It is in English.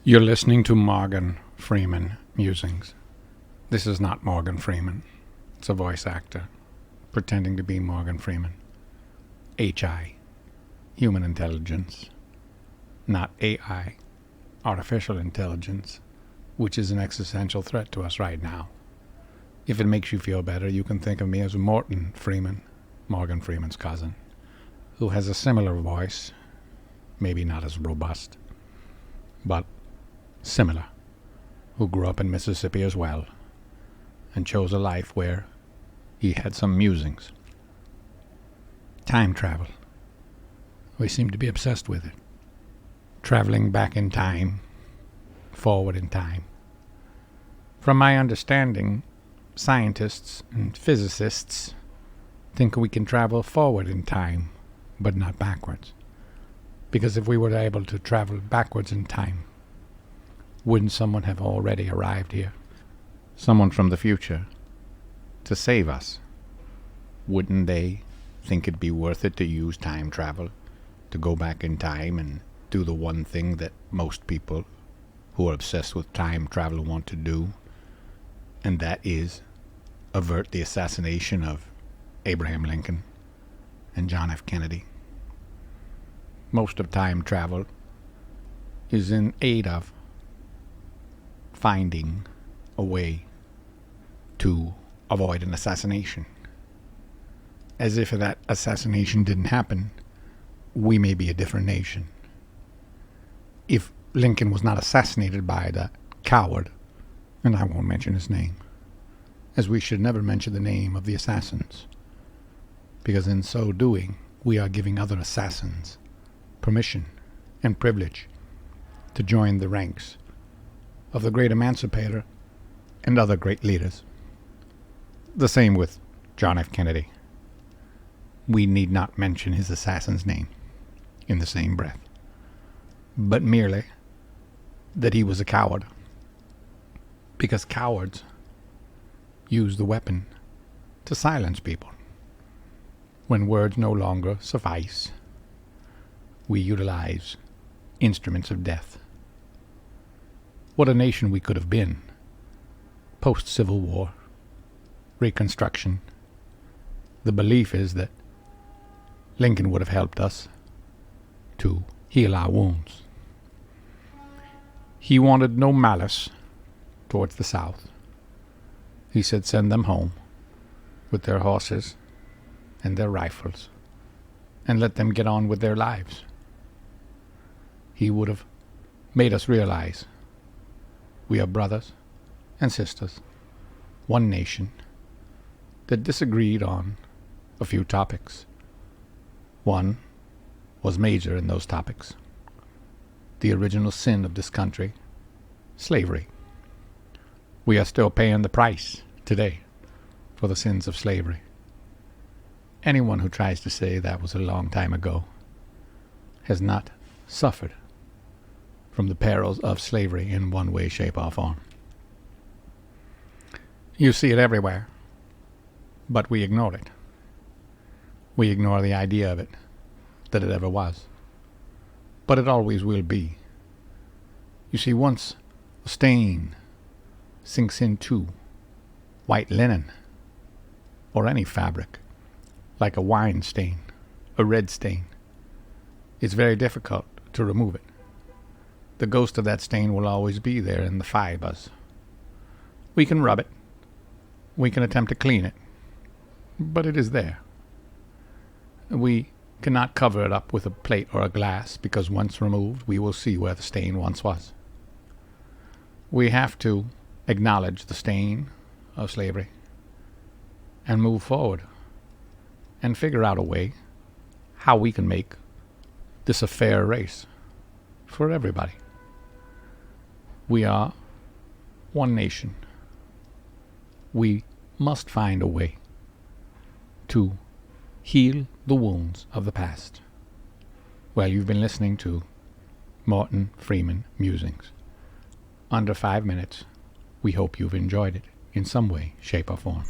You're listening to Morgan Freeman Musings. This is not Morgan Freeman. It's a voice actor pretending to be Morgan Freeman. HI, human intelligence, not AI, artificial intelligence, which is an existential threat to us right now. If it makes you feel better, you can think of me as Morgan Freeman, Morgan Freeman's cousin, who has a similar voice, maybe not as robust, but similar, who grew up in Mississippi as well, and chose a life where he had some musings. Time travel. We seem to be obsessed with it. Traveling back in time, forward in time. From my understanding, scientists and physicists think we can travel forward in time, but not backwards. Because if we were able to travel backwards in time, wouldn't someone have already arrived here? Someone from the future to save us. Wouldn't they think it'd be worth it to use time travel to go back in time and do the one thing that most people who are obsessed with time travel want to do, and that is avert the assassination of Abraham Lincoln and John F. Kennedy? Most of time travel is in aid of finding a way to avoid an assassination. As if that assassination didn't happen, we may be a different nation. If Lincoln was not assassinated by the coward, and I won't mention his name, as we should never mention the name of the assassins, because in so doing, we are giving other assassins permission and privilege to join the ranks of the great emancipator and other great leaders. The same with John F. Kennedy. We need not mention his assassin's name in the same breath, but merely that he was a coward, because cowards use the weapon to silence people. When words no longer suffice, we utilize instruments of death. What a nation we could have been post-Civil War, Reconstruction. The belief is that Lincoln would have helped us to heal our wounds. He wanted no malice towards the South. He said, send them home with their horses and their rifles and let them get on with their lives. He would have made us realize we are brothers and sisters, one nation, that disagreed on a few topics. One was major in those topics: the original sin of this country, slavery. We are still paying the price today for the sins of slavery. Anyone who tries to say that was a long time ago has not suffered from the perils of slavery in one way, shape, or form. You see it everywhere, but we ignore it. We ignore the idea of it, that it ever was. But it always will be. You see, once a stain sinks into white linen or any fabric, like a wine stain, a red stain, it's very difficult to remove it. The ghost of that stain will always be there in the fibers. We can rub it. We can attempt to clean it. But it is there. We cannot cover it up with a plate or a glass, because once removed, we will see where the stain once was. We have to acknowledge the stain of slavery and move forward and figure out a way how we can make this a fair race for everybody. We are one nation. We must find a way to heal the wounds of the past. Well, you've been listening to Morgan Freeman Musings. Under 5 minutes. We hope you've enjoyed it in some way, shape, or form.